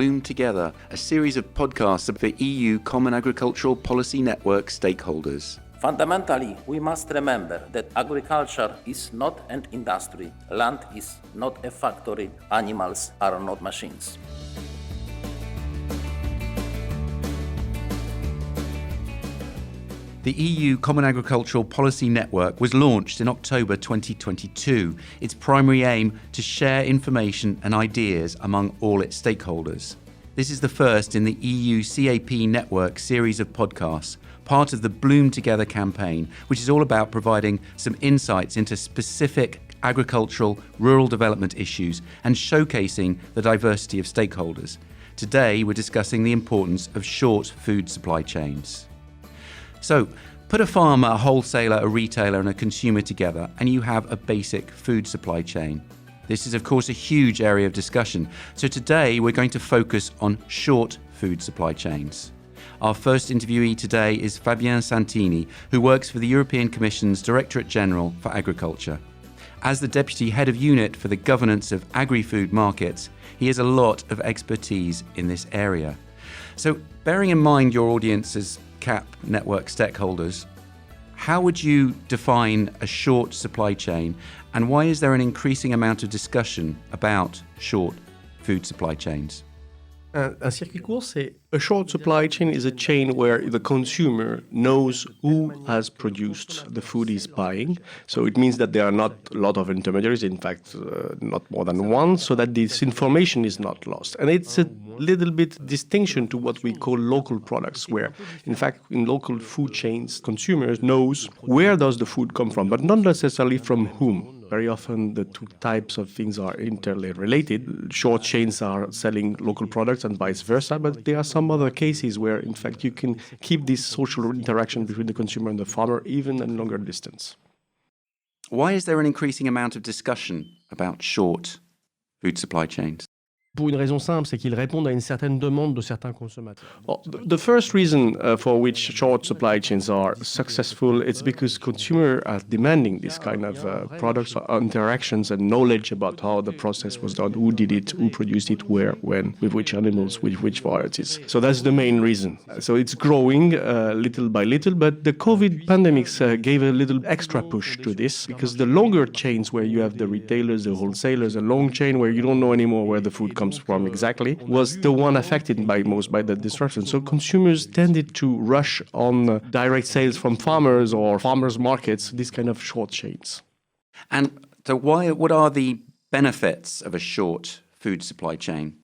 Bloom Together, a series of podcasts of the EU Common Agricultural Policy Network stakeholders. Fundamentally, we must remember that agriculture is not an industry, land is not a factory, animals are not machines. The EU Common Agricultural Policy Network was launched in October 2022. Its primary aim to share information and ideas among all its stakeholders. This is the first in the EU CAP Network series of podcasts, part of the Bloom Together campaign, which is all about providing some insights into specific agricultural, rural development issues and showcasing the diversity of stakeholders. Today, we're discussing the importance of short food supply chains. So, put a farmer, a wholesaler, a retailer and a consumer together and you have a basic food supply chain. This is of course a huge area of discussion. So today we're going to focus on short food supply chains. Our first interviewee today is Fabian Santini, who works for the European Commission's Directorate General for Agriculture. As the Deputy Head of Unit for the Governance of Agri-Food Markets, he has a lot of expertise in this area. So, bearing in mind your audience as CAP network stakeholders, how would you define a short supply chain and why is there an increasing amount of discussion about short food supply chains? Un circuit court, c'est a short supply chain is a chain where the consumer knows who has produced the food he's buying. So it means that there are not a lot of intermediaries, in fact, not more than one, so that this information is not lost. And it's a little bit distinction to what we call local products, where, in fact, in local food chains, consumers knows where does the food come from, but not necessarily from whom. Very often the two types of things are interrelated. Short chains are selling local products and vice versa, but there are some other cases where, in fact, you can keep this social interaction between the consumer and the farmer even at longer distance. Why is there an increasing amount of discussion about short food supply chains? Pour une raison simple, c'est qu'ils répondent à une certaine demande de certains consommateurs. Well, the first reason for which short supply chains are successful is because consumers are demanding this kind of products, interactions and knowledge about how the process was done, who did it, who produced it, where, when, with which animals, with which varieties. So that's the main reason. So it's growing little by little, but the COVID pandemics gave a little extra push to this because the longer chains where you have the retailers, the wholesalers, a long chain where you don't know anymore where the food comes from exactly, was the one affected by the disruption. So consumers tended to rush on direct sales from farmers or farmers markets, these kind of short chains. And so what are the benefits of a short food supply chain?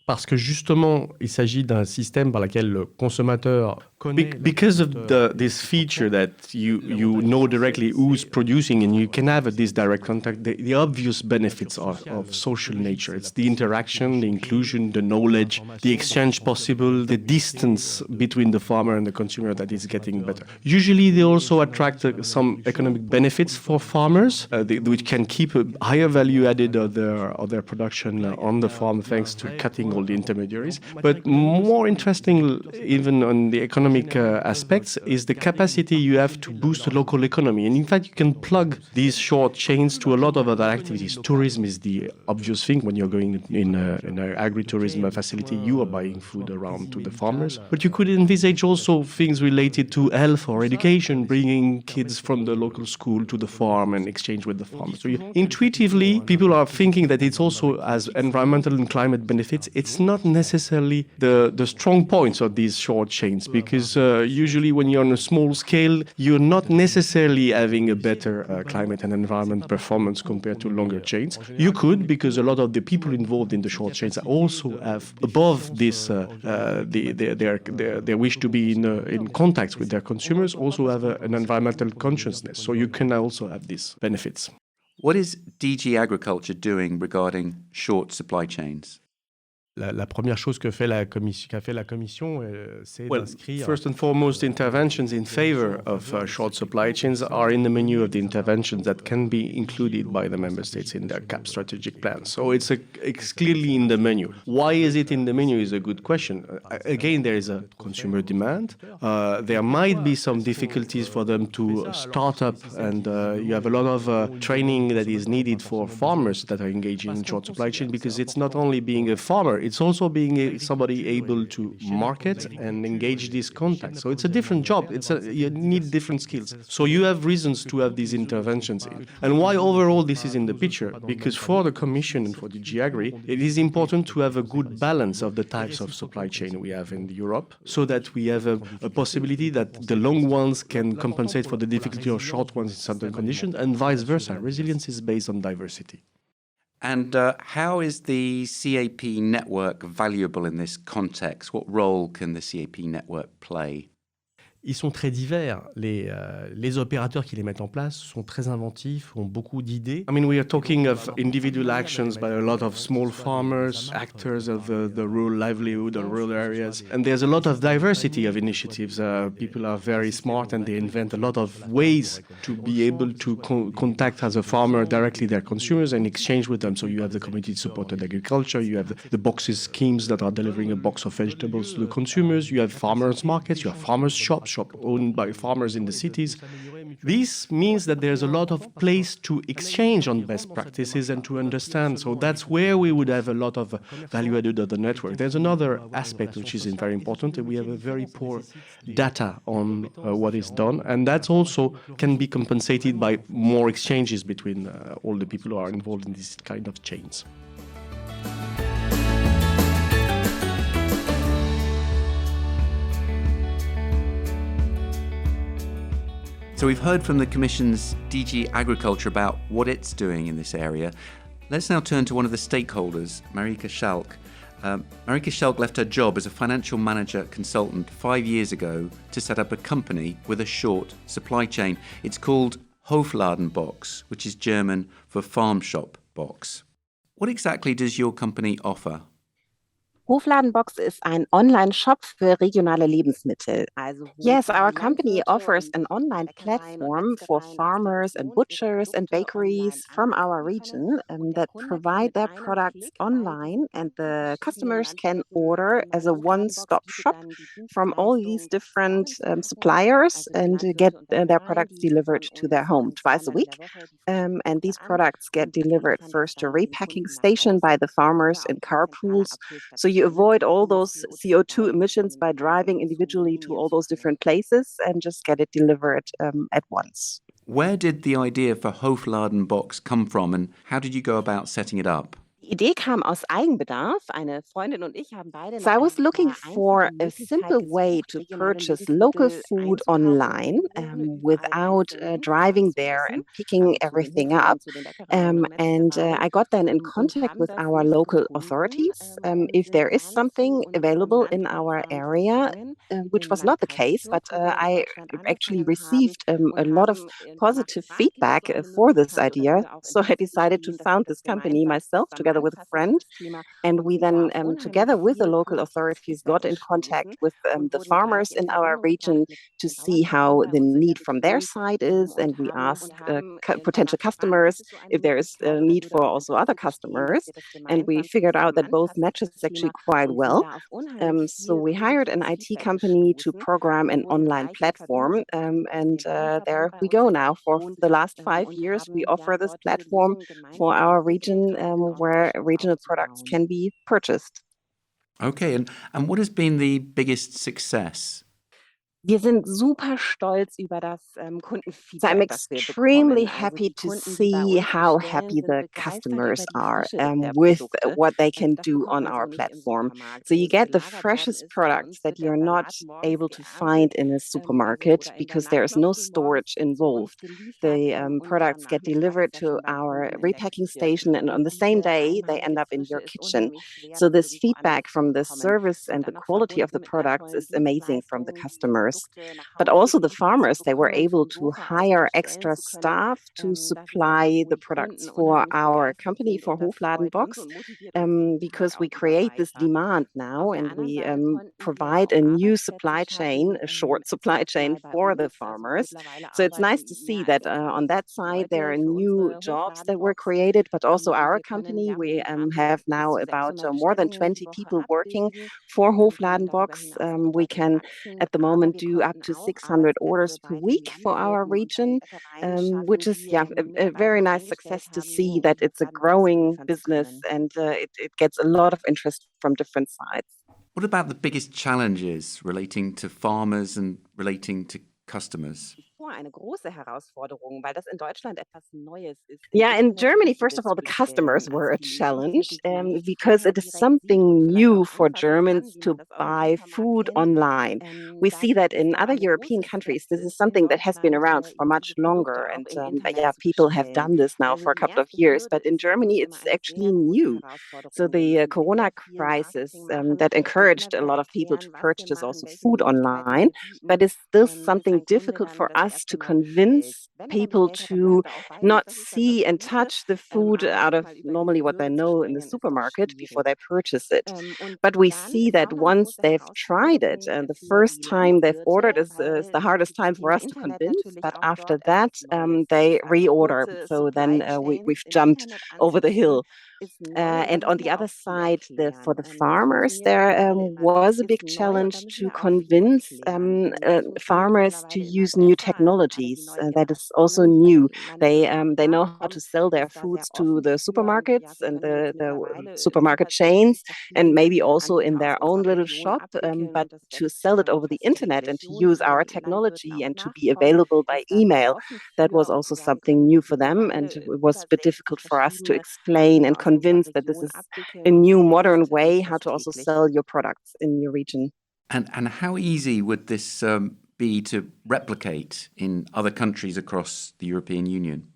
Parce que justement, il s'agit d'un système par lequel le consommateur connaît... Because of this feature that you know directly who's producing and you can have this direct contact, the obvious benefits are of social nature. It's the interaction, the inclusion, the knowledge, the exchange possible, the distance between the farmer and the consumer that is getting better. Usually they also attract some economic benefits for farmers, which can keep a higher value added of their production on the farm thanks to cutting all the intermediaries. But more interesting, even on the economic aspects, is the capacity you have to boost the local economy. And in fact, you can plug these short chains to a lot of other activities. Tourism is the obvious thing. When you're going in an agri-tourism facility, you are buying food around to the farmers. But you could envisage also things related to health or education, bringing kids from the local school to the farm and exchange with the farmers. So intuitively, people are thinking that it's also as environmental and climate benefits. It's not necessarily the strong points of these short chains, because usually when you're on a small scale, you're not necessarily having a better climate and environment performance compared to longer chains. You could, because a lot of the people involved in the short chains also have above this their wish to be in contact with their consumers, also have an environmental consciousness. So you can also have these benefits. What is DG Agriculture doing regarding short supply chains? La première chose qu'a fait la Commission, c'est d'inscrire... First and foremost, interventions in favor of short supply chains are in the menu of the interventions that can be included by the member states in their CAP strategic plan. So it's clearly in the menu. Why is it in the menu is a good question. Again, there is a consumer demand. There might be some difficulties for them to start up, and you have a lot of training that is needed for farmers that are engaging in short supply chain, because it's not only being a farmer, it's also being somebody able to market and engage these contacts. So it's a different job. You need different skills. So you have reasons to have these interventions. And why overall this is in the picture? Because for the Commission and for DG AGRI, it is important to have a good balance of the types of supply chain we have in Europe, so that we have a possibility that the long ones can compensate for the difficulty of short ones in certain conditions, and vice versa. Resilience is based on diversity. And how is the CAP network valuable in this context? What role can the CAP network play? Ils sont très divers. Les opérateurs qui les mettent en place sont très inventifs, ont beaucoup d'idées. I mean, we are talking of individual actions by a lot of small farmers, actors of the rural livelihood or rural areas. And there's a lot of diversity of initiatives. People are very smart and they invent a lot of ways to be able to contact as a farmer directly their consumers and exchange with them. So you have the community-supported agriculture, you have the boxes schemes that are delivering a box of vegetables to the consumers, you have farmers markets, you have farmers shops owned by farmers in the cities. This means that there's a lot of place to exchange on best practices and to understand. So that's where we would have a lot of value added of the network. There's another aspect which is very important, and we have a very poor data on what is done, and that also can be compensated by more exchanges between all the people who are involved in this kind of chains. So we've heard from the Commission's DG Agriculture about what it's doing in this area. Let's now turn to one of the stakeholders, Mareike Schalk. Mareike Schalk left her job as a financial manager consultant 5 years ago to set up a company with a short supply chain. It's called HofladenBOX, which is German for farm shop box. What exactly does your company offer? HofladenBOX ist ein Online-Shop für regionale Lebensmittel. Yes, our company offers an online platform for farmers and butchers and bakeries from our region that provide their products online, and the customers can order as a one-stop shop from all these different suppliers and get their products delivered to their home twice a week. And these products get delivered first to a repacking station by the farmers in carpools. So you avoid all those CO2 emissions by driving individually to all those different places and just get it delivered at once. Where did the idea for HofladenBOX come from, and how did you go about setting it up? Die Idee kam aus Eigenbedarf. Eine Freundin und ich haben beide. So I was looking for a simple way to purchase local food online without driving there and picking everything up. I got then in contact with our local authorities if there is something available in our area, which was not the case, but I actually received a lot of positive feedback for this idea. So I decided to found this company myself together with a friend, and we then together with the local authorities got in contact with the farmers in our region to see how the need from their side is, and we asked potential customers if there is a need for also other customers, and we figured out that both matches actually quite well. So we hired an IT company to program an online platform, and there we go now. For the last 5 years we offer this platform for our region where regional products can be purchased. Okay, and what has been the biggest success? Wir sind super stolz über das Kundenfeedback. So I'm extremely happy to see how happy the customers are with what they can do on our platform. So you get the freshest products that you're not able to find in a supermarket because there is no storage involved. The products get delivered to our repacking station, and on the same day they end up in your kitchen. So this feedback from the service and the quality of the products is amazing from the customers. But also the farmers, they were able to hire extra staff to supply the products for our company, for HofladenBOX, because we create this demand now, and we provide a new supply chain, a short supply chain for the farmers. So it's nice to see that on that side there are new jobs that were created, but also our company, we have now about more than 20 people working for HofladenBOX. We can at the moment do up to 600 orders per week for our region, which is a very nice success to see that it's a growing business and it gets a lot of interest from different sides. What about the biggest challenges relating to farmers and relating to customers? Yeah, in Germany, first of all, the customers were a challenge because it is something new for Germans to buy food online. We see that in other European countries, this is something that has been around for much longer. And people have done this now for a couple of years. But in Germany, it's actually new. So the Corona crisis that encouraged a lot of people to purchase also food online, but is still something difficult for us to convince people to not see and touch the food out of normally what they know in the supermarket before they purchase it. But we see that once they've tried it, and the first time they've ordered is the hardest time for us to convince. But after that, they reorder. So then we've jumped over the hill. And on the other side, for the farmers, there was a big challenge to convince farmers to use new technologies. That is also new. They know how to sell their foods to the supermarkets and the supermarket chains, and maybe also in their own little shop. But to sell it over the internet and to use our technology and to be available by email, that was also something new for them, and it was a bit difficult for us to explain and convince that this is a new modern way how to also sell your products in your region. And how easy would this be to replicate in other countries across the European Union?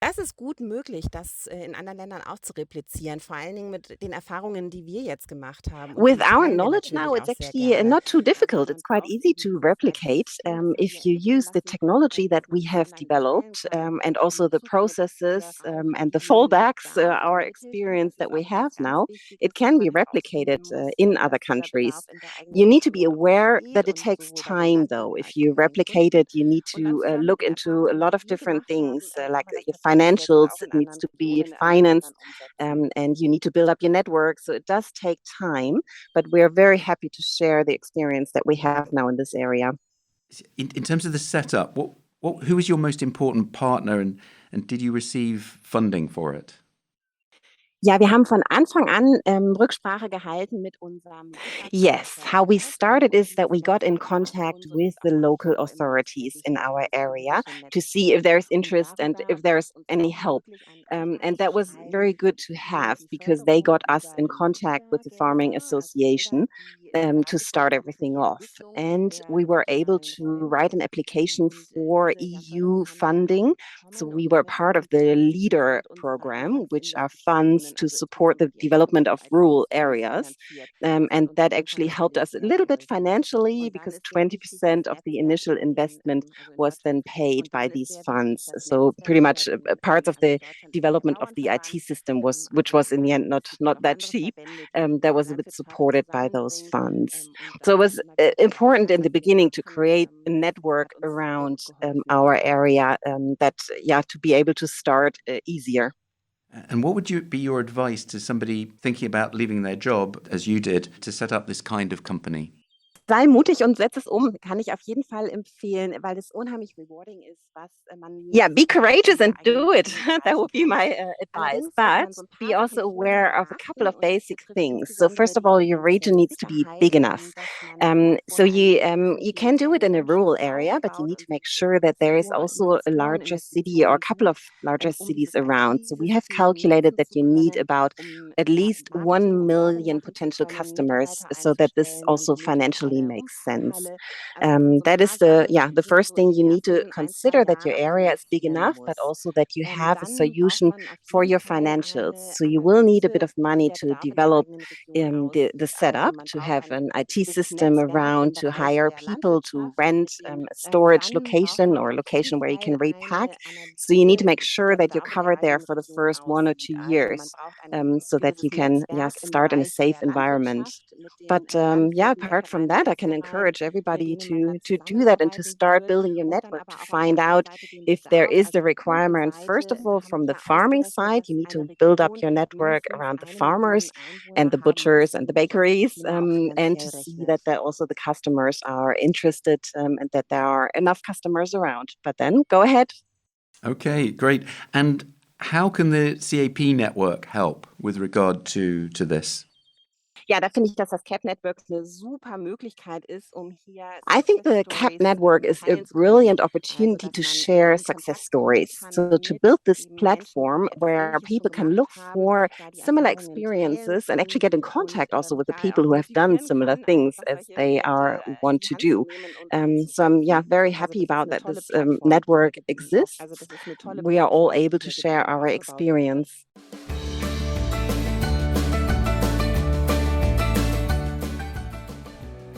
Das ist gut möglich, das in anderen Ländern auch zu replizieren, vor allen Dingen mit den Erfahrungen, die wir jetzt gemacht haben. With our knowledge now, it's actually not too difficult. It's quite easy to replicate if you use the technology that we have developed and also the processes and the fallbacks, our experience that we have now. It can be replicated in other countries. You need to be aware that it takes time, though. If you replicate it, you need to look into a lot of different things, like financials, it needs to be financed, and you need to build up your network. So it does take time, but we're very happy to share the experience that we have now in this area. In terms of the setup, who is your most important partner, and did you receive funding for it? Ja, wir haben von Anfang an Rücksprache gehalten mit unserem. Yes, how we started is that we got in contact with the local authorities in our area to see if there's interest and if there's any help. And that was very good to have because they got us in contact with the Farming Association to start everything off. And we were able to write an application for EU funding. So we were part of the LEADER program, which are funds to support the development of rural areas. And that actually helped us a little bit financially because 20% of the initial investment was then paid by these funds. So pretty much parts of the development of the IT system which was in the end not that cheap, that was a bit supported by those funds. So it was important in the beginning to create a network around our area to be able to start easier. And what would be your advice to somebody thinking about leaving their job, as you did, to set up this kind of company? Sei mutig und setz es kann ich auf jeden Fall empfehlen, weil es unheimlich rewarding ist, was man. Yeah, be courageous and do it. That would be my advice. But be also aware of a couple of basic things. So first of all, your region needs to be big enough. So you can do it in a rural area, but you need to make sure that there is also a larger city or a couple of larger cities around. So we have calculated that you need about at least 1 million potential customers so that this also financially makes sense. That is the first thing you need to consider, that your area is big enough, but also that you have a solution for your financials. So you will need a bit of money to develop the setup, to have an IT system around, to hire people, to rent a storage location or a location where you can repack. So you need to make sure that you're covered there for the first 1 or 2 years so that you can start in a safe environment. But apart from that, I can encourage everybody to do that and to start building your network, to find out if there is the requirement. First of all, from the farming side, you need to build up your network around the farmers and the butchers and the bakeries, and to see that also the customers are interested and that there are enough customers around. But then go ahead. Okay, great. And how can the CAP network help with regard to this? Ja, da finde ich, dass das CAP-Network eine super Möglichkeit ist, hier I think the CAP network is a brilliant opportunity to share success stories. So to build this platform where people can look for similar experiences and actually get in contact also with the people who have done similar things as they want to do. So I'm very happy about that this network exists. We are all able to share our experience.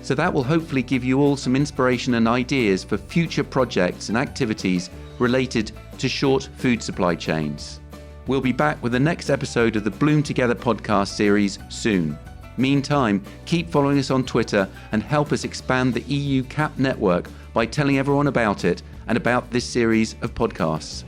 So that will hopefully give you all some inspiration and ideas for future projects and activities related to short food supply chains. We'll be back with the next episode of the Bloom Together podcast series soon. Meantime, keep following us on Twitter and help us expand the EU CAP network by telling everyone about it and about this series of podcasts.